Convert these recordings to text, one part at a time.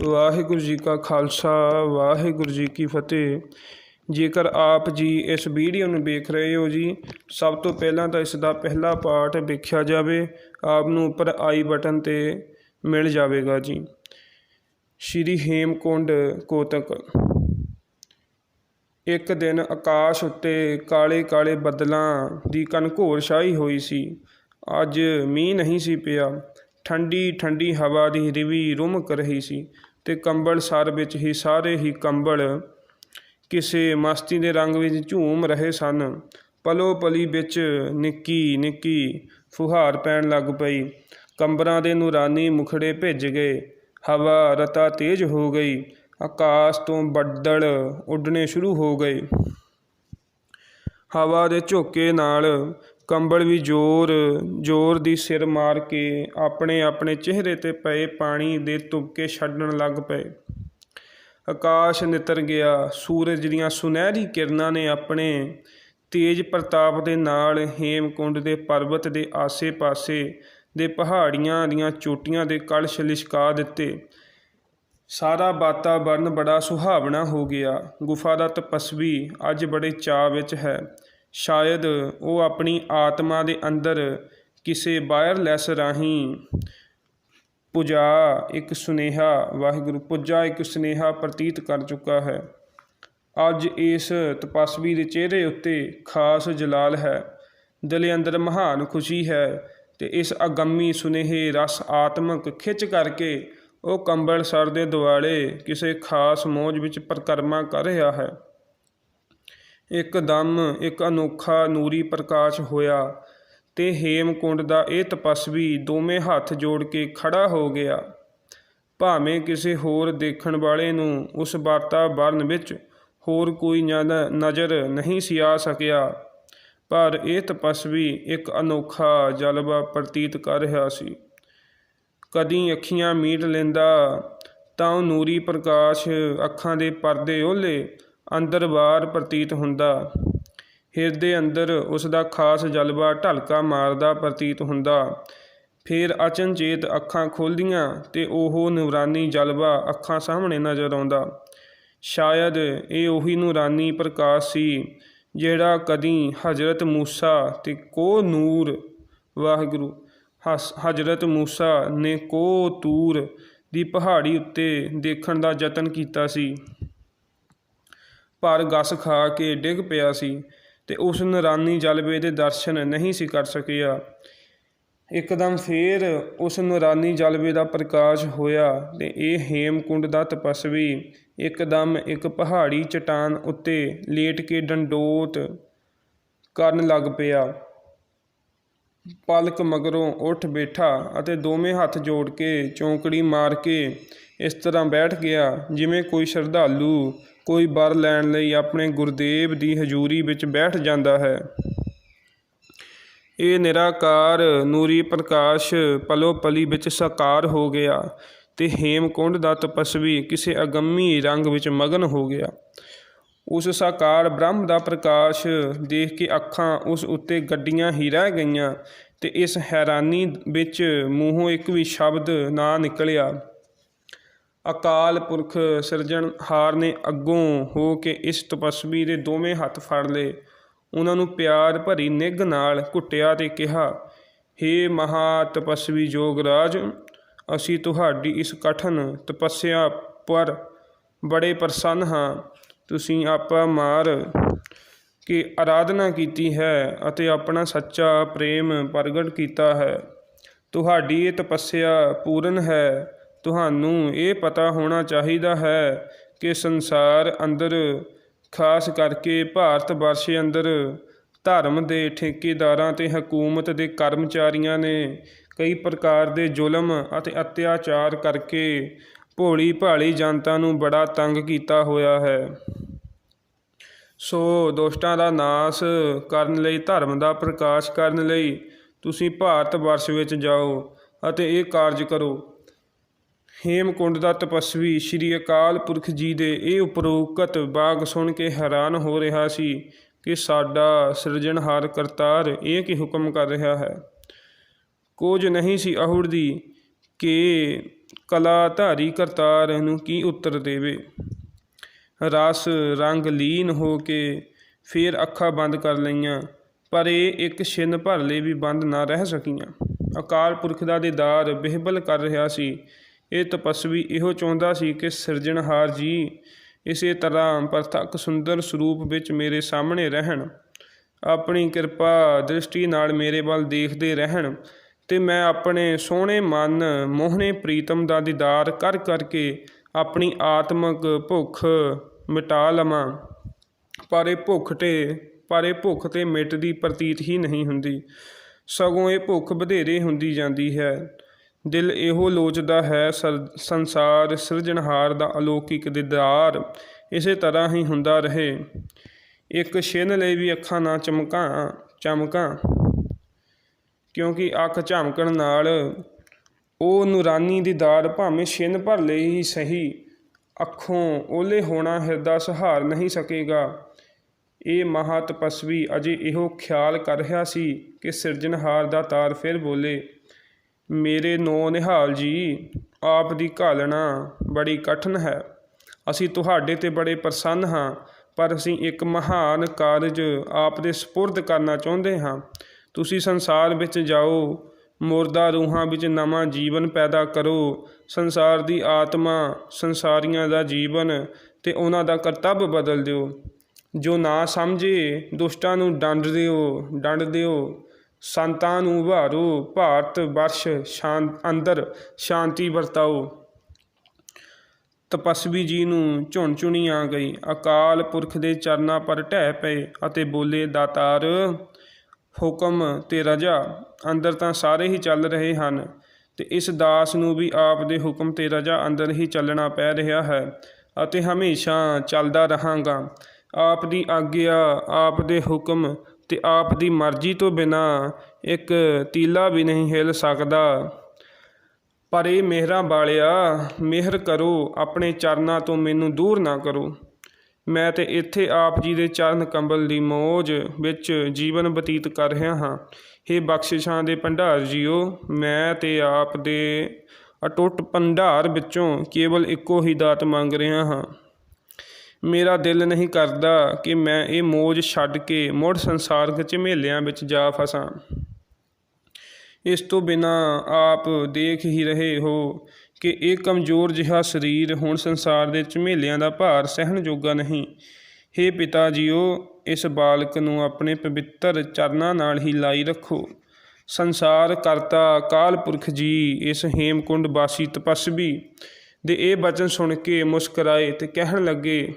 ਵਾਹਿਗੁਰੂ ਜੀ ਕਾ ਖਾਲਸਾ ਵਾਹਿਗੁਰੂ ਜੀ ਕੀ ਫਤਿਹ। ਜੇਕਰ ਆਪ ਜੀ ਇਸ ਵੀਡੀਓ ਨੂੰ ਵੇਖ ਰਹੇ ਹੋ ਜੀ, ਸਭ ਤੋਂ ਪਹਿਲਾਂ ਤਾਂ ਇਸ ਦਾ ਪਹਿਲਾ ਪਾਠ ਵੇਖਿਆ ਜਾਵੇ। ਆਪ ਨੂੰ ਉੱਪਰ ਆਈ ਬਟਨ 'ਤੇ ਮਿਲ ਜਾਵੇਗਾ ਜੀ। ਸ਼੍ਰੀ ਹੇਮਕੁੰਡ ਕੋਤਕ। ਇੱਕ ਦਿਨ ਆਕਾਸ਼ ਉੱਤੇ ਕਾਲੇ ਕਾਲੇ ਬੱਦਲਾਂ ਦੀ ਘਨਘੋਰ ਛਾਈ ਹੋਈ ਸੀ। ਅੱਜ ਮੀਂਹ ਨਹੀਂ ਸੀ ਪਿਆ। ਠੰਡੀ ਠੰਡੀ ਹਵਾ ਦੀ ਰਿਵੀ ਰੁਮਕ ਰਹੀ ਸੀ ਤੇ ਕੰਬਲ ਸਰ ਵਿੱਚ ਹੀ ਸਾਰੇ ਹੀ ਕੰਬਲ ਕਿਸੇ ਮਸਤੀ ਦੇ ਰੰਗ ਵਿੱਚ ਝੂਮ ਰਹੇ ਸਨ। ਪਲੋ ਪਲੀ ਵਿੱਚ ਨਿੱਕੀ ਨਿੱਕੀ ਫੁਹਾਰ ਪੈਣ ਲੱਗ ਪਈ। ਕੰਬਰਾਂ ਦੇ ਨੂਰਾਨੀ ਮੁਖੜੇ ਭਿੱਜ ਗਏ। ਹਵਾ ਰਤਾ ਤੇਜ਼ ਹੋ ਗਈ। ਆਕਾਸ਼ ਤੋਂ ਬੱਦਲ ਉੱਡਣੇ ਸ਼ੁਰੂ ਹੋ ਗਏ। ਹਵਾ ਦੇ ਝੋਕੇ ਨਾਲ ਕੰਬਲ ਵੀ ਜ਼ੋਰ ਜ਼ੋਰ ਦੀ ਸਿਰ ਮਾਰ ਕੇ ਆਪਣੇ ਆਪਣੇ ਚਿਹਰੇ 'ਤੇ ਪਏ ਪਾਣੀ ਦੇ ਤੁਪਕੇ ਛੱਡਣ ਲੱਗ ਪਏ। ਆਕਾਸ਼ ਨਿੱਤਰ ਗਿਆ। ਸੂਰਜ ਦੀਆਂ ਸੁਨਹਿਰੀ ਕਿਰਨਾਂ ਨੇ ਆਪਣੇ ਤੇਜ਼ ਪ੍ਰਤਾਪ ਦੇ ਨਾਲ ਹੇਮਕੁੰਡ ਦੇ ਪਰਬਤ ਦੇ ਆਸੇ ਪਾਸੇ ਦੇ ਪਹਾੜੀਆਂ ਦੀਆਂ ਚੋਟੀਆਂ ਦੇ ਕਲਸ਼ ਲਿਸ਼ਕਾ ਦਿੱਤੇ। ਸਾਰਾ ਵਾਤਾਵਰਨ ਬੜਾ ਸੁਹਾਵਣਾ ਹੋ ਗਿਆ। ਗੁਫਾ ਦਾ ਤਪਸਵੀ ਅੱਜ ਬੜੇ ਚਾਅ ਵਿੱਚ ਹੈ। ਸ਼ਾਇਦ ਉਹ ਆਪਣੀ ਆਤਮਾ ਦੇ ਅੰਦਰ ਕਿਸੇ ਵਾਇਰਲੈਸ ਰਾਹੀਂ ਪੁੱਜਾ ਇੱਕ ਸੁਨੇਹਾ ਪ੍ਰਤੀਤ ਕਰ ਚੁੱਕਾ ਹੈ। ਅੱਜ ਇਸ ਤਪਸਵੀ ਦੇ ਚਿਹਰੇ ਉੱਤੇ ਖਾਸ ਜਲਾਲ ਹੈ। ਦਿਲ ਅੰਦਰ ਮਹਾਨ ਖੁਸ਼ੀ ਹੈ ਤੇ ਇਸ ਅਗੰਮੀ ਸੁਨੇਹੇ ਰਸ ਆਤਮਕ ਖਿੱਚ ਕਰਕੇ ਉਹ ਕੰਬਲ ਸਰ ਦੇ ਦੁਆਲੇ ਕਿਸੇ ਖਾਸ ਮੌਜ ਵਿੱਚ ਪਰਿਕਰਮਾ ਕਰ ਰਿਹਾ ਹੈ। ਇੱਕਦਮ ਇੱਕ ਅਨੋਖਾ ਨੂਰੀ ਪ੍ਰਕਾਸ਼ ਹੋਇਆ ਤੇ ਹੇਮਕੁੰਡ ਦਾ ਇਹ ਤਪਸਵੀ ਦੋਵੇਂ ਹੱਥ ਜੋੜ ਕੇ ਖੜਾ ਹੋ ਗਿਆ। ਭਾਵੇਂ ਕਿਸੇ ਹੋਰ ਦੇਖਣ ਵਾਲੇ ਨੂੰ ਉਸ ਵਾਤਾਵਰਨ ਵਿੱਚ ਹੋਰ ਕੋਈ ਨਜ਼ਰ ਨਹੀਂ ਸੀ ਆ ਸਕਿਆ, ਪਰ ਇਹ ਤਪਸਵੀ ਇੱਕ ਅਨੋਖਾ ਜਲਵਾ ਪ੍ਰਤੀਤ ਕਰ ਰਿਹਾ ਸੀ। ਕਦੀ ਅੱਖੀਆਂ ਮੀਟ ਲੈਂਦਾ ਤਾਂ ਉਹ ਨੂਰੀ ਪ੍ਰਕਾਸ਼ ਅੱਖਾਂ ਦੇ ਪਰਦੇ ਓਹਲੇ ਅੰਦਰ ਬਾਹਰ ਪ੍ਰਤੀਤ ਹੁੰਦਾ। ਹਿਰਦੇ ਅੰਦਰ ਉਸ ਦਾ ਖਾਸ ਜਲਵਾ ਢਲਕਾ ਮਾਰਦਾ ਪ੍ਰਤੀਤ ਹੁੰਦਾ। ਫਿਰ ਅਚਨਚੇਤ ਅੱਖਾਂ ਖੁੱਲ੍ਹਦੀਆਂ ਤੇ ਉਹ ਨੂਰਾਨੀ ਜਲਵਾ ਅੱਖਾਂ ਸਾਹਮਣੇ ਨਜ਼ਰ ਆਉਂਦਾ। ਸ਼ਾਇਦ ਇਹ ਉਹੀ ਨੂਰਾਨੀ ਪ੍ਰਕਾਸ਼ ਸੀ ਜਿਹੜਾ ਕਦੀ ਹਜ਼ਰਤ ਮੂਸਾ ਤੇ ਕੋਹ ਨੂਰ ਹਜ਼ਰਤ ਮੂਸਾ ਨੇ ਕੋਹ ਤੂਰ ਦੀ ਪਹਾੜੀ ਉੱਤੇ ਦੇਖਣ ਦਾ ਯਤਨ ਕੀਤਾ ਸੀ, ਪਰ ਗਸ ਖਾ ਕੇ ਡਿੱਗ ਪਿਆ ਸੀ ਤੇ ਉਸ ਨੂਰਾਨੀ ਜਲਵੇ ਦੇ ਦਰਸ਼ਨ ਨਹੀਂ ਸੀ ਕਰ ਸਕਿਆ। ਇੱਕਦਮ ਫੇਰ ਉਸ ਨੂਰਾਨੀ ਜਲਵੇ ਦਾ ਪ੍ਰਕਾਸ਼ ਹੋਇਆ ਤੇ ਇਹ ਹੇਮਕੁੰਡ ਦਾ ਤਪਸਵੀ ਇੱਕਦਮ ਇੱਕ ਪਹਾੜੀ ਚਟਾਨ ਉੱਤੇ ਲੇਟ ਕੇ ਡੰਡੋਤ ਕਰਨ ਲੱਗ ਪਿਆ। ਪਲਕ ਮਗਰੋਂ ਉੱਠ ਬੈਠਾ ਅਤੇ ਦੋਵੇਂ ਹੱਥ ਜੋੜ ਕੇ ਚੌਂਕੜੀ ਮਾਰ ਕੇ ਇਸ ਤਰ੍ਹਾਂ ਬੈਠ ਗਿਆ ਜਿਵੇਂ ਕੋਈ ਸ਼ਰਧਾਲੂ ਕੋਈ ਵਰ ਲੈਣ ਲਈ ਆਪਣੇ ਗੁਰਦੇਵ ਦੀ ਹਜ਼ੂਰੀ ਵਿੱਚ ਬੈਠ ਜਾਂਦਾ ਹੈ। ਇਹ ਨਿਰਾਕਾਰ ਨੂਰੀ ਪ੍ਰਕਾਸ਼ ਪਲੋ ਪਲੀ ਵਿੱਚ ਸਾਕਾਰ ਹੋ ਗਿਆ ਤੇ ਹੇਮਕੁੰਡ ਦਾ ਤਪਸਵੀ ਕਿਸੇ ਅਗੰਮੀ ਰੰਗ ਵਿੱਚ ਮਗਨ ਹੋ ਗਿਆ। ਉਸ ਸਾਕਾਰ ਬ੍ਰਹਮ ਦਾ ਪ੍ਰਕਾਸ਼ ਦੇਖ ਕੇ ਅੱਖਾਂ ਉਸ ਉੱਤੇ ਗੱਡੀਆਂ ਹੀ ਰਹਿ ਗਈਆਂ ਤੇ ਇਸ ਹੈਰਾਨੀ ਵਿੱਚ ਮੂੰਹੋਂ ਇੱਕ ਵੀ ਸ਼ਬਦ ਨਾ ਨਿਕਲਿਆ। ਅਕਾਲ ਪੁਰਖ ਸਿਰਜਣਹਾਰ ਨੇ ਅੱਗੋਂ ਹੋ ਕੇ ਇਸ ਤਪਸਵੀ ਦੇ ਦੋਵੇਂ ਹੱਥ ਫੜ ਲਏ। ਉਹਨਾਂ ਨੂੰ ਪਿਆਰ ਭਰੀ ਨਿੱਘ ਨਾਲ ਘੁੱਟਿਆ ਤੇ ਕਿਹਾ, ਹੇ ਮਹਾ ਤਪਸਵੀ ਯੋਗਰਾਜ, ਅਸੀਂ ਤੁਹਾਡੀ ਇਸ ਕਠਨ ਤਪੱਸਿਆ ਪਰ ਬੜੇ ਪ੍ਰਸੰਨ ਹਾਂ। ਤੁਸੀਂ ਆਪਾ ਮਾਰ ਕੇ ਆਰਾਧਨਾ ਕੀਤੀ ਹੈ ਅਤੇ ਆਪਣਾ ਸੱਚਾ ਪ੍ਰੇਮ ਪ੍ਰਗਟ ਕੀਤਾ ਹੈ। ਤੁਹਾਡੀ ਇਹ ਤਪੱਸਿਆ ਪੂਰਨ ਹੈ। ਤੁਹਾਨੂੰ ਇਹ ਪਤਾ ਹੋਣਾ ਚਾਹੀਦਾ ਹੈ ਕਿ ਸੰਸਾਰ ਅੰਦਰ, ਖਾਸ ਕਰਕੇ ਭਾਰਤ ਵਰਸ਼ ਅੰਦਰ, ਧਰਮ ਦੇ ਠੇਕੇਦਾਰਾਂ ਤੇ ਹਕੂਮਤ ਦੇ ਕਰਮਚਾਰੀਆਂ ਨੇ ਕਈ ਪ੍ਰਕਾਰ ਦੇ ਜ਼ੁਲਮ ਅਤੇ ਅਤਿਆਚਾਰ ਕਰਕੇ ਭੋਲੀ ਭਾਲੀ ਜਨਤਾ ਨੂੰ ਬੜਾ ਤੰਗ ਕੀਤਾ ਹੋਇਆ ਹੈ। ਸੋ ਦੁਸ਼ਟਾਂ ਦਾ ਨਾਸ਼ ਕਰਨ ਲਈ, ਧਰਮ ਦਾ ਪ੍ਰਕਾਸ਼ ਕਰਨ ਲਈ ਤੁਸੀਂ ਭਾਰਤ ਵਰਸ਼ ਵਿੱਚ ਜਾਓ ਅਤੇ ਇਹ ਕਾਰਜ ਕਰੋ। ਹੇਮਕੁੰਡ ਦਾ ਤਪਸਵੀ ਸ਼੍ਰੀ ਅਕਾਲ ਪੁਰਖ ਜੀ ਦੇ ਇਹ ਉਪਰੋਕਤ ਵਾਕ ਸੁਣ ਕੇ ਹੈਰਾਨ ਹੋ ਰਿਹਾ ਸੀ ਕਿ ਸਾਡਾ ਸਿਰਜਣਹਾਰ ਕਰਤਾਰ ਇਹ ਕੀ ਹੁਕਮ ਕਰ ਰਿਹਾ ਹੈ। ਕੁਝ ਨਹੀਂ ਸੀ ਅਹੁੜਦੀ ਕਿ ਕਲਾ ਧਾਰੀ ਕਰਤਾਰ ਨੂੰ ਕੀ ਉੱਤਰ ਦੇਵੇ। ਰਸ ਰੰਗ ਲੀਨ ਹੋ ਕੇ ਫੇਰ ਅੱਖਾਂ ਬੰਦ ਕਰ ਲਈਆਂ, ਪਰ ਇਹ ਇੱਕ ਛਿਨ ਭਰ ਲਈ ਵੀ ਬੰਦ ਨਾ ਰਹਿ ਸਕੀਆਂ। ਅਕਾਲ ਪੁਰਖ ਦਾ ਦੀਦਾਰ ਬਿਹਬਲ ਕਰ ਰਿਹਾ ਸੀ। ਇਹ ਤਪਸਵੀ ਇਹੋ ਚਾਹੁੰਦਾ ਸੀ ਕਿ ਸਿਰਜਣਹਾਰ ਜੀ ਇਸੇ ਤਰ੍ਹਾਂ ਪ੍ਰਤੱਖ ਸੁੰਦਰ ਸਰੂਪ ਵਿੱਚ ਮੇਰੇ ਸਾਹਮਣੇ ਰਹਿਣ, ਆਪਣੀ ਕਿਰਪਾ ਦ੍ਰਿਸ਼ਟੀ ਨਾਲ ਮੇਰੇ ਵੱਲ ਦੇਖਦੇ ਰਹਿਣ, ਅਤੇ ਮੈਂ ਆਪਣੇ ਸੋਹਣੇ ਮਨ ਮੋਹਣੇ ਪ੍ਰੀਤਮ ਦਾ ਦੀਦਾਰ ਕਰ ਕਰਕੇ ਆਪਣੀ ਆਤਮਕ ਭੁੱਖ ਮਿਟਾ ਲਵਾਂ। ਪਰ ਇਹ ਭੁੱਖ ਤੇ ਮਿਟਦੀ ਪ੍ਰਤੀਤ ਹੀ ਨਹੀਂ ਹੁੰਦੀ, ਸਗੋਂ ਇਹ ਭੁੱਖ ਵਧੇਰੇ ਹੁੰਦੀ ਜਾਂਦੀ ਹੈ। ਦਿਲ ਇਹੋ ਲੋਚਦਾ ਹੈ ਸੰਸਾਰ ਸਿਰਜਣਹਾਰ ਦਾ ਅਲੌਕਿਕ ਦੀਦਾਰ ਇਸੇ ਤਰ੍ਹਾਂ ਹੀ ਹੁੰਦਾ ਰਹੇ। ਇੱਕ ਛਿਨ ਲਈ ਵੀ ਅੱਖਾਂ ਨਾ ਚਮਕਾਂ, ਕਿਉਂਕਿ ਅੱਖ ਝਮਕਣ ਨਾਲ ਉਹ ਨੂਰਾਨੀ ਦੀਦਾਰ ਭਾਵੇਂ ਛਿਨ ਭਰ ਲਈ ਹੀ ਸਹੀ ਅੱਖੋਂ ਓਹਲੇ ਹੋਣਾ ਹਿਰਦਾ ਸਹਾਰ ਨਹੀਂ ਸਕੇਗਾ। ਇਹ ਮਹਾਂ ਤਪਸਵੀ ਅਜੇ ਇਹੋ ਖਿਆਲ ਕਰ ਰਿਹਾ ਸੀ ਕਿ ਸਿਰਜਣਹਾਰ ਦਾ ਤਾਰ ਫਿਰ ਬੋਲੇ, ਮੇਰੇ ਨੌ ਨਿਹਾਲ ਜੀ, ਆਪ ਦੀ ਘਾਲਣਾ ਬੜੀ ਕਠਿਨ ਹੈ। ਅਸੀਂ ਤੁਹਾਡੇ 'ਤੇ ਬੜੇ ਪ੍ਰਸੰਨ ਹਾਂ, ਪਰ ਅਸੀਂ ਇੱਕ ਮਹਾਨ ਕਾਰਜ ਆਪ ਦੇ ਸਪੁਰਦ ਕਰਨਾ ਚਾਹੁੰਦੇ ਹਾਂ। ਤੁਸੀਂ ਸੰਸਾਰ ਵਿੱਚ ਜਾਓ, ਮੁਰਦਾ ਰੂਹਾਂ ਵਿੱਚ ਨਵਾਂ ਜੀਵਨ ਪੈਦਾ ਕਰੋ, ਸੰਸਾਰ ਦੀ ਆਤਮਾ, ਸੰਸਾਰੀਆਂ ਦਾ ਜੀਵਨ ਅਤੇ ਉਹਨਾਂ ਦਾ ਕਰਤੱਵ ਬਦਲ ਦਿਓ। ਜੋ ਨਾ ਸਮਝੇ ਦੁਸ਼ਟਾਂ ਨੂੰ ਡੰਡ ਦਿਓ, ਸੰਤਾਂ ਨੂੰ ਉਭਾਰੋ, ਭਾਰਤ ਵਰਸ਼ ਅੰਦਰ ਸ਼ਾਂਤੀ ਵਰਤਾਓ। ਤਪਸਵੀ ਜੀ ਨੂੰ ਝੁਣਝੁਣੀ ਆ ਗਈ। ਅਕਾਲ ਪੁਰਖ ਦੇ ਚਰਨਾਂ ਪਰ ਢਹਿ ਪਏ ਅਤੇ ਬੋਲੇ, ਦਾਤਾਰ, ਹੁਕਮ ਤੇ ਰਜਾ ਅੰਦਰ ਤਾਂ ਸਾਰੇ ਹੀ ਚੱਲ ਰਹੇ ਹਨ, ਅਤੇ ਇਸ ਦਾਸ ਨੂੰ ਵੀ ਆਪ ਦੇ ਹੁਕਮ ਤੇ ਰਜਾ ਅੰਦਰ ਹੀ ਚੱਲਣਾ ਪੈ ਰਿਹਾ ਹੈ ਅਤੇ ਹਮੇਸ਼ਾ ਚੱਲਦਾ ਰਹਾਂਗਾ। ਆਪ ਦੀ ਆਗਿਆ, ਆਪ ਦੇ ਹੁਕਮ ਅਤੇ ਆਪ ਦੀ ਮਰਜ਼ੀ ਤੋਂ ਬਿਨਾਂ ਇੱਕ ਤੀਲਾ ਵੀ ਨਹੀਂ ਹਿੱਲ ਸਕਦਾ। ਪਰ ਇਹ ਮਿਹਰਾਂ ਵਾਲਿਆ, ਮਿਹਰ ਕਰੋ, ਆਪਣੇ ਚਰਨਾਂ ਤੋਂ ਮੈਨੂੰ ਦੂਰ ਨਾ ਕਰੋ। ਮੈਂ ਤਾਂ ਇੱਥੇ ਆਪ ਜੀ ਦੇ ਚਰਨ ਕੰਬਲ ਦੀ ਮੌਜ ਵਿੱਚ ਜੀਵਨ ਬਤੀਤ ਕਰ ਰਿਹਾ ਹਾਂ। ਹੇ ਬਖਸ਼ਿਸ਼ਾਂ ਦੇ ਭੰਡਾਰ ਜੀਓ, ਮੈਂ ਤੇ ਆਪ ਦੇ ਅਟੁੱਟ ਭੰਡਾਰ ਵਿੱਚੋਂ ਕੇਵਲ ਇੱਕੋ ਹੀ ਦਾਤ ਮੰਗ ਰਿਹਾ ਹਾਂ। ਮੇਰਾ ਦਿਲ ਨਹੀਂ ਕਰਦਾ ਕਿ ਮੈਂ ਇਹ ਮੌਜ ਛੱਡ ਕੇ ਮੁੜ ਸੰਸਾਰਕ ਝਮੇਲਿਆਂ ਵਿੱਚ ਜਾ ਫਸਾਂ। ਇਸ ਤੋਂ ਬਿਨਾਂ ਆਪ ਦੇਖ ਹੀ ਰਹੇ ਹੋ ਕਿ ਇਹ ਕਮਜ਼ੋਰ ਜਿਹਾ ਸਰੀਰ ਹੁਣ ਸੰਸਾਰ ਦੇ ਝਮੇਲਿਆਂ ਦਾ ਭਾਰ ਸਹਿਣ ਜੋਗਾ ਨਹੀਂ। ਹੇ ਪਿਤਾ ਜੀਓ, ਇਸ ਬਾਲਕ ਨੂੰ ਆਪਣੇ ਪਵਿੱਤਰ ਚਰਨਾਂ ਨਾਲ ਹੀ ਲਾਈ ਰੱਖੋ। ਸੰਸਾਰ ਕਰਤਾ ਅਕਾਲ ਪੁਰਖ ਜੀ ਇਸ ਹੇਮਕੁੰਡ ਵਾਸੀ ਤਪਸਵੀ ਦੇ ਇਹ ਬਚਨ ਸੁਣ ਕੇ ਮੁਸਕਰਾਏ ਅਤੇ ਕਹਿਣ ਲੱਗੇ,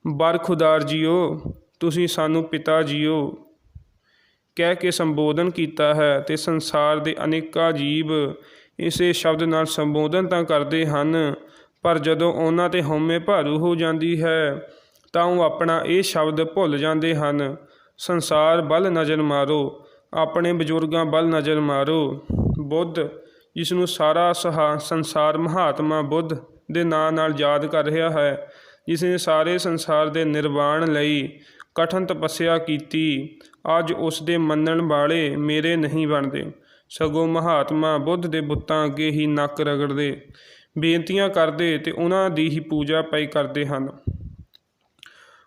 ਬਰਖੁਦਾਰ ਜੀਓ, ਤੁਸੀਂ ਸਾਨੂੰ ਪਿਤਾ ਜੀਓ ਕਹਿ ਕੇ ਸੰਬੋਧਨ ਕੀਤਾ ਹੈ, ਅਤੇ ਸੰਸਾਰ ਦੇ ਅਨੇਕਾਂ ਜੀਵ ਇਸੇ ਸ਼ਬਦ ਨਾਲ ਸੰਬੋਧਨ ਤਾਂ ਕਰਦੇ ਹਨ, ਪਰ ਜਦੋਂ ਉਹਨਾਂ 'ਤੇ ਹਉਮੈ ਭਾਰੂ ਹੋ ਜਾਂਦੀ ਹੈ ਤਾਂ ਉਹ ਆਪਣਾ ਇਹ ਸ਼ਬਦ ਭੁੱਲ ਜਾਂਦੇ ਹਨ। ਸੰਸਾਰ ਵੱਲ ਨਜ਼ਰ ਮਾਰੋ, ਆਪਣੇ ਬਜ਼ੁਰਗਾਂ ਵੱਲ ਨਜ਼ਰ ਮਾਰੋ। ਬੁੱਧ, ਜਿਸ ਨੂੰ ਸਾਰਾ ਸੰਸਾਰ ਮਹਾਤਮਾ ਬੁੱਧ ਦੇ ਨਾਂ ਨਾਲ ਯਾਦ ਕਰ ਰਿਹਾ ਹੈ, ਜਿਸ ਨੇ ਸਾਰੇ ਸੰਸਾਰ ਦੇ ਨਿਰਵਾਣ ਲਈ ਕਠਿਨ ਤਪੱਸਿਆ ਕੀਤੀ, ਅੱਜ ਉਸ ਦੇ ਮੰਨਣ ਵਾਲੇ ਮੇਰੇ ਨਹੀਂ ਬਣਦੇ, ਸਗੋਂ ਮਹਾਤਮਾ ਬੁੱਧ ਦੇ ਬੁੱਤਾਂ ਅੱਗੇ ਹੀ ਨੱਕ ਰਗੜਦੇ, ਬੇਨਤੀਆਂ ਕਰਦੇ ਅਤੇ ਉਹਨਾਂ ਦੀ ਹੀ ਪੂਜਾ ਪਈ ਕਰਦੇ ਹਨ।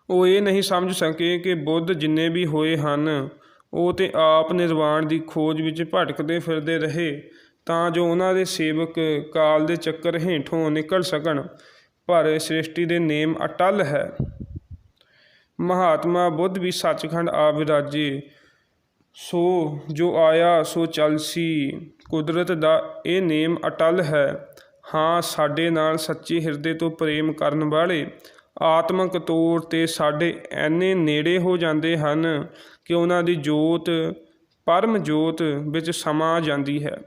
ਉਹ ਇਹ ਨਹੀਂ ਸਮਝ ਸਕੇ ਕਿ ਬੁੱਧ ਜਿੰਨੇ ਵੀ ਹੋਏ ਹਨ, ਉਹ ਤਾਂ ਆਪ ਨਿਰਵਾਣ ਦੀ ਖੋਜ ਵਿੱਚ ਭਟਕਦੇ ਫਿਰਦੇ ਰਹੇ, ਤਾਂ ਜੋ ਉਹਨਾਂ ਦੇ ਸੇਵਕ ਕਾਲ ਦੇ ਚੱਕਰ ਹੇਠੋਂ ਨਿਕਲ ਸਕਣ। ਪਰ ਸ੍ਰਿਸ਼ਟੀ ਦੇ ਨੇਮ ਅਟੱਲ ਹੈ। ਮਹਾਤਮਾ ਬੁੱਧ ਵੀ ਸੱਚਖੰਡ ਆ ਵਿਰਾਜੇ, ਸੋ ਜੋ ਆਇਆ ਸੋ ਚੱਲਸੀ। ਕੁਦਰਤ ਦਾ ਇਹ ਨੇਮ ਅਟੱਲ ਹੈ। ਹਾਂ, ਸਾਡੇ ਨਾਲ ਸੱਚੇ ਹਿਰਦੇ ਤੋਂ ਪ੍ਰੇਮ ਕਰਨ ਵਾਲੇ ਆਤਮਕ ਤੌਰ 'ਤੇ ਸਾਡੇ ਐਨੇ ਨੇੜੇ ਹੋ ਜਾਂਦੇ ਹਨ ਕਿ ਉਹਨਾਂ ਦੀ ਜੋਤ ਪਰਮ ਜੋਤ ਵਿੱਚ ਸਮਾ ਜਾਂਦੀ ਹੈ।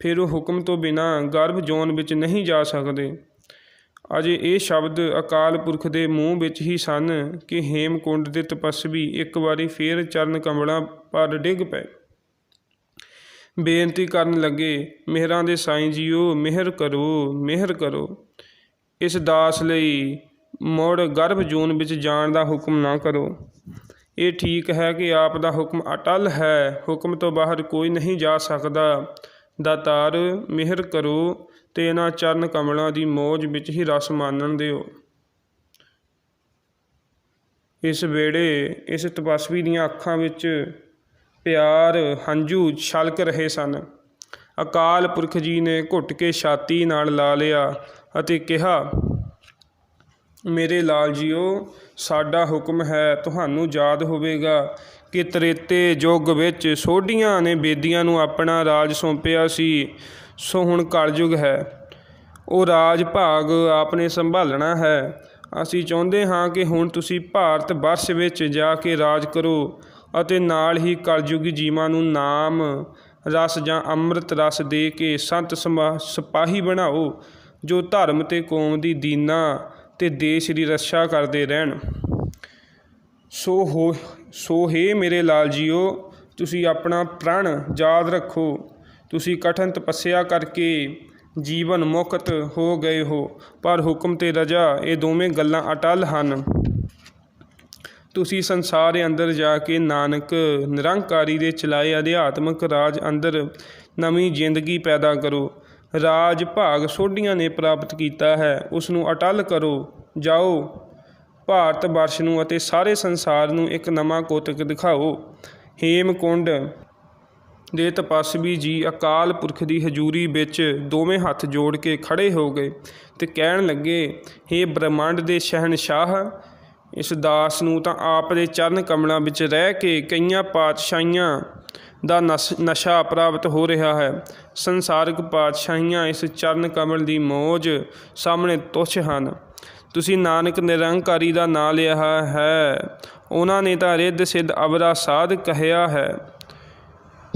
ਫਿਰ ਉਹ ਹੁਕਮ ਤੋਂ ਬਿਨਾਂ ਗਰਭ ਜੋਨ ਵਿੱਚ ਨਹੀਂ ਜਾ ਸਕਦੇ। ਅਜੇ ਇਹ ਸ਼ਬਦ ਅਕਾਲ ਪੁਰਖ ਦੇ ਮੂੰਹ ਵਿੱਚ ਹੀ ਸਨ ਕਿ ਹੇਮਕੁੰਡ ਦੇ ਤਪਸਵੀ ਇੱਕ ਵਾਰੀ ਫੇਰ ਚਰਨ ਕਮਲਾਂ ਪਰ ਡਿੱਗ ਪਏ, ਬੇਨਤੀ ਕਰਨ ਲੱਗੇ, ਮਿਹਰਾਂ ਦੇ ਸਾਈਂ ਜੀਓ, ਮਿਹਰ ਕਰੋ, ਮਿਹਰ ਕਰੋ। ਇਸ ਦਾਸ ਲਈ ਮੁੜ ਗਰਭ ਜੂਨ ਵਿੱਚ ਜਾਣ ਦਾ ਹੁਕਮ ਨਾ ਕਰੋ। ਇਹ ਠੀਕ ਹੈ ਕਿ ਆਪ ਦਾ ਹੁਕਮ ਅਟੱਲ ਹੈ, ਹੁਕਮ ਤੋਂ ਬਾਹਰ ਕੋਈ ਨਹੀਂ ਜਾ ਸਕਦਾ। ਦਾਤਾਰ, ਮਿਹਰ ਕਰੋ ਤੇ ਇਹਨਾਂ ਚਰਨ ਕਮਲਾਂ ਦੀ ਮੌਜ ਵਿੱਚ ਹੀ ਰਸ ਮਾਣਨ ਦਿਓ। ਇਸ ਵੇੜੇ ਇਸ ਤਪਸਵੀ ਦੀਆਂ ਅੱਖਾਂ ਵਿੱਚ ਪਿਆਰ ਹੰਝੂ ਛਲਕ ਰਹੇ ਸਨ। ਅਕਾਲ ਪੁਰਖ ਜੀ ਨੇ ਘੁੱਟ ਕੇ ਛਾਤੀ ਨਾਲ ਲਾ ਲਿਆ ਅਤੇ ਕਿਹਾ, ਮੇਰੇ ਲਾਲ ਜੀਓ, ਸਾਡਾ ਹੁਕਮ ਹੈ। ਤੁਹਾਨੂੰ ਯਾਦ ਹੋਵੇਗਾ ਕਿ ਤ੍ਰੇਤੇ ਯੁੱਗ ਵਿੱਚ ਸੋਢੀਆਂ ਨੇ ਬੇਦੀਆਂ ਨੂੰ ਆਪਣਾ ਰਾਜ ਸੌਂਪਿਆ ਸੀ। ਸੋ ਹੁਣ ਕਲਯੁਗ ਹੈ, ਉਹ ਰਾਜ ਭਾਗ ਆਪ ਨੇ ਸੰਭਾਲਣਾ ਹੈ। ਅਸੀਂ ਚਾਹੁੰਦੇ ਹਾਂ ਕਿ ਹੁਣ ਤੁਸੀਂ ਭਾਰਤ ਵਰਸ਼ ਵਿੱਚ ਜਾ ਕੇ ਰਾਜ ਕਰੋ ਅਤੇ ਨਾਲ ਹੀ ਕਲਯੁਗੀ ਜੀਵਾਂ ਨੂੰ ਨਾਮ ਰਸ ਜਾਂ ਅੰਮ੍ਰਿਤ ਰਸ ਦੇ ਕੇ ਸੰਤ ਸਿਪਾਹੀ ਬਣਾਓ, ਜੋ ਧਰਮ ਅਤੇ ਕੌਮ ਦੀ ਦੀਨਾ ਅਤੇ ਦੇਸ਼ ਦੀ ਰੱਛਾ ਕਰਦੇ ਰਹਿਣ। ਸੋ ਹੇ ਮੇਰੇ ਲਾਲ ਜੀਓ, ਤੁਸੀਂ ਆਪਣਾ ਪ੍ਰਣ ਯਾਦ ਰੱਖੋ। ਤੁਸੀਂ ਕਠਿਨ ਤਪੱਸਿਆ ਕਰਕੇ ਜੀਵਨ ਮੁਕਤ ਹੋ ਗਏ ਹੋ, ਪਰ ਹੁਕਮ ਅਤੇ ਰਜਾ ਇਹ ਦੋਵੇਂ ਗੱਲਾਂ ਅਟੱਲ ਹਨ। ਤੁਸੀਂ ਸੰਸਾਰ ਅੰਦਰ ਜਾ ਕੇ ਨਾਨਕ ਨਿਰੰਕਾਰੀ ਦੇ ਚਲਾਏ ਅਧਿਆਤਮਕ ਰਾਜ ਅੰਦਰ ਨਵੀਂ ਜ਼ਿੰਦਗੀ ਪੈਦਾ ਕਰੋ। ਰਾਜ ਭਾਗ ਸੋਢੀਆਂ ਨੇ ਪ੍ਰਾਪਤ ਕੀਤਾ ਹੈ, ਉਸ ਨੂੰ ਅਟੱਲ ਕਰੋ। ਜਾਓ, ਭਾਰਤ ਵਰਸ਼ ਨੂੰ ਅਤੇ ਸਾਰੇ ਸੰਸਾਰ ਨੂੰ ਇੱਕ ਨਵਾਂ ਕੌਤਕ ਦਿਖਾਓ। ਹੇਮਕੁੰਡ ਦੇ ਤਪਸਵੀ ਜੀ ਅਕਾਲ ਪੁਰਖ ਦੀ ਹਜ਼ੂਰੀ ਵਿੱਚ ਦੋਵੇਂ ਹੱਥ ਜੋੜ ਕੇ ਖੜ੍ਹੇ ਹੋ ਗਏ ਅਤੇ ਕਹਿਣ ਲੱਗੇ, ਹੇ ਬ੍ਰਹਮੰਡ ਦੇ ਸ਼ਹਿਨਸ਼ਾਹ, ਇਸ ਦਾਸ ਨੂੰ ਤਾਂ ਆਪ ਦੇ ਚਰਨ ਕਮਲਾਂ ਵਿੱਚ ਰਹਿ ਕੇ ਕਈਆਂ ਪਾਤਸ਼ਾਹੀਆਂ ਦਾ ਨਸ਼ਾ ਪ੍ਰਾਪਤ ਹੋ ਰਿਹਾ ਹੈ। ਸੰਸਾਰਿਕ ਪਾਤਸ਼ਾਹੀਆਂ ਇਸ ਚਰਨ ਕਮਲ ਦੀ ਮੌਜ ਸਾਹਮਣੇ ਤੁੱਛ ਹਨ। ਤੁਸੀਂ ਨਾਨਕ ਨਿਰੰਕਾਰੀ ਦਾ ਨਾਂ ਲਿਆ ਹੈ, ਉਹਨਾਂ ਨੇ ਤਾਂ ਰਿੱਧ ਸਿੱਧ ਅਵਰਾ ਸਾਧ ਕਹਿਆ ਹੈ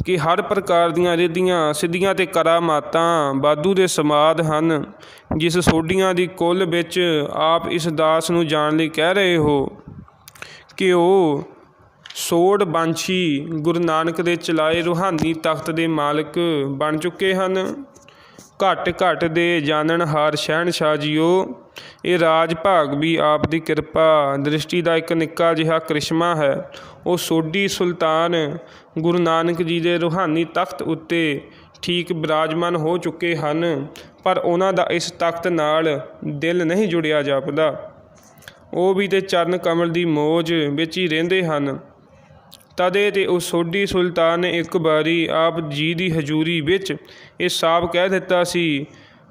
ਕਿ ਹਰ ਪ੍ਰਕਾਰ ਦੀਆਂ ਰਿੱਧੀਆਂ ਸਿੱਧੀਆਂ ਅਤੇ ਕਰਾਮਾਤਾਂ ਵਾਧੂ ਦੇ ਸਮਾਦ ਹਨ। ਜਿਸ ਸੋਢੀਆਂ ਦੀ ਕੁੱਲ ਵਿੱਚ ਆਪ ਇਸ ਦਾਸ ਨੂੰ ਜਾਣ ਲਈ ਕਹਿ ਰਹੇ ਹੋ ਕਿ ਉਹ ਸੋਢ ਬੰਸ਼ੀ ਗੁਰੂ ਨਾਨਕ ਦੇ ਚਲਾਏ ਰੂਹਾਨੀ ਤਖਤ ਦੇ ਮਾਲਕ ਬਣ ਚੁੱਕੇ ਹਨ। ਘੱਟ ਘੱਟ ਦੇ ਜਾਣਨਹਾਰ ਸ਼ਹਿਨਸ਼ਾਹ ਜੀਓ, ਇਹ ਰਾਜ ਭਾਗ ਵੀ ਆਪ ਦੀ ਕਿਰਪਾ ਦ੍ਰਿਸ਼ਟੀ ਦਾ ਇੱਕ ਨਿੱਕਾ ਜਿਹਾ ਕ੍ਰਿਸ਼ਮਾ ਹੈ। ਉਹ ਸੋਢੀ ਸੁਲਤਾਨ ਗੁਰੂ ਨਾਨਕ ਜੀ ਦੇ ਰੂਹਾਨੀ ਤਖਤ ਉੱਤੇ ਠੀਕ ਬਿਰਾਜਮਾਨ ਹੋ ਚੁੱਕੇ ਹਨ, ਪਰ ਉਹਨਾਂ ਦਾ ਇਸ ਤਖਤ ਨਾਲ ਦਿਲ ਨਹੀਂ ਜੁੜਿਆ ਜਾਪਦਾ। ਉਹ ਵੀ ਤੇ ਚਰਨ ਕਮਲ ਦੀ ਮੌਜ ਵਿੱਚ ਹੀ ਰਹਿੰਦੇ ਹਨ। ਤਦੇ ਤੇ ਉਸ ਸੋਢੀ ਸੁਲਤਾਨ ਨੇ ਇੱਕ ਵਾਰੀ ਆਪ ਜੀ ਦੀ ਹਜ਼ੂਰੀ ਵਿੱਚ ਇਹ ਸਾਫ਼ ਕਹਿ ਦਿੱਤਾ ਸੀ,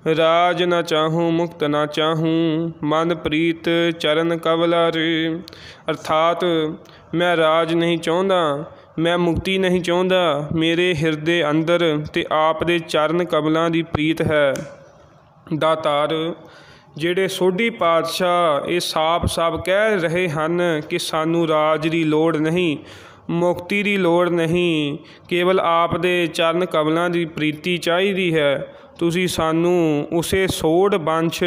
ਰਾਜ ਨਾ ਚਾਹੂੰ ਮੁਕਤ ਨਾ ਚਾਹੂੰ, ਮਨ ਪ੍ਰੀਤ ਚਰਨ ਕਵਲਾ ਰੇ। ਅਰਥਾਤ ਮੈਂ ਰਾਜ ਨਹੀਂ ਚਾਹੁੰਦਾ, ਮੈਂ ਮੁਕਤੀ ਨਹੀਂ ਚਾਹੁੰਦਾ, ਮੇਰੇ ਹਿਰਦੇ ਅੰਦਰ ਤੇ ਆਪ ਦੇ ਚਰਨ ਕਮਲਾਂ ਦੀ ਪ੍ਰੀਤ ਹੈ। ਦਾਤਾਰ, ਜਿਹੜੇ ਸੋਢੀ ਪਾਤਸ਼ਾਹ ਇਹ ਸਾਫ਼ ਕਹਿ ਰਹੇ ਹਨ ਕਿ ਸਾਨੂੰ ਰਾਜ ਦੀ ਲੋੜ ਨਹੀਂ, ਮੁਕਤੀ ਦੀ ਲੋੜ ਨਹੀਂ, ਕੇਵਲ ਆਪ ਦੇ ਚਰਨ ਕਮਲਾਂ ਦੀ ਪ੍ਰੀਤੀ ਚਾਹੀਦੀ ਹੈ, ਤੁਸੀਂ ਸਾਨੂੰ ਉਸੇ ਸੋਢ ਬੰਸ਼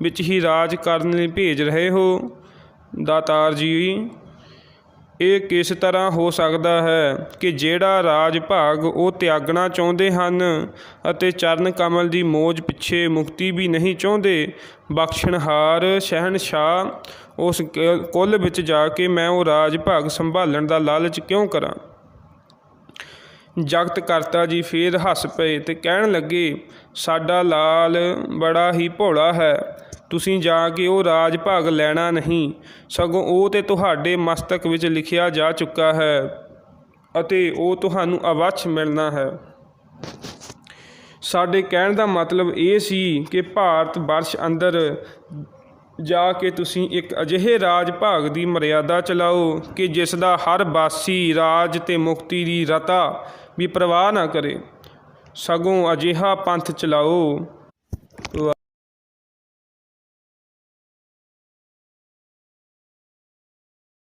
ਵਿੱਚ ਹੀ ਰਾਜ ਕਰਨ ਲਈ ਭੇਜ ਰਹੇ ਹੋ। ਦਾਤਾਰ ਜੀ, ਇਹ ਕਿਸ ਤਰ੍ਹਾਂ ਹੋ ਸਕਦਾ ਹੈ ਕਿ ਜਿਹੜਾ ਰਾਜ ਭਾਗ ਉਹ ਤਿਆਗਣਾ ਚਾਹੁੰਦੇ ਹਨ ਅਤੇ ਚਰਨ ਕਮਲ ਦੀ ਮੌਜ ਪਿੱਛੇ ਮੁਕਤੀ ਵੀ ਨਹੀਂ ਚਾਹੁੰਦੇ, ਬਖਸ਼ਣਹਾਰ ਸ਼ਹਿਨਸ਼ਾਹ, ਉਸ ਕੁੱਲ ਵਿੱਚ ਜਾ ਕੇ ਮੈਂ ਉਹ ਰਾਜ ਭਾਗ ਸੰਭਾਲਣ ਦਾ ਲਾਲਚ ਕਿਉਂ ਕਰਾਂ। ਜਗਤ ਕਰਤਾ ਜੀ ਫੇਰ ਹੱਸ ਪਏ ਅਤੇ ਕਹਿਣ ਲੱਗੇ, ਸਾਡਾ ਲਾਲ ਬੜਾ ਹੀ ਭੋਲਾ ਹੈ। ਤੁਸੀਂ ਜਾ ਕੇ ਉਹ ਰਾਜ ਭਾਗ ਲੈਣਾ ਨਹੀਂ, ਸਗੋਂ ਉਹ ਤਾਂ ਤੁਹਾਡੇ ਮਸਤਕ ਵਿੱਚ ਲਿਖਿਆ ਜਾ ਚੁੱਕਾ ਹੈ ਅਤੇ ਉਹ ਤੁਹਾਨੂੰ ਅਵੱਛ ਮਿਲਣਾ ਹੈ। ਸਾਡੇ ਕਹਿਣ ਦਾ ਮਤਲਬ ਇਹ ਸੀ ਕਿ ਭਾਰਤ ਵਰਸ਼ ਅੰਦਰ ਜਾ ਕੇ ਤੁਸੀਂ ਇੱਕ ਅਜਿਹੇ ਰਾਜ ਭਾਗ ਦੀ ਮਰਿਆਦਾ ਚਲਾਓ ਕਿ ਜਿਸ ਦਾ ਹਰ ਵਾਸੀ ਰਾਜ ਅਤੇ ਮੁਕਤੀ ਦੀ ਰਤਾ ਵੀ ਪ੍ਰਵਾਹ ਨਾ ਕਰੇ, ਸਗੋਂ ਅਜਿਹਾ ਪੰਥ ਚਲਾਓ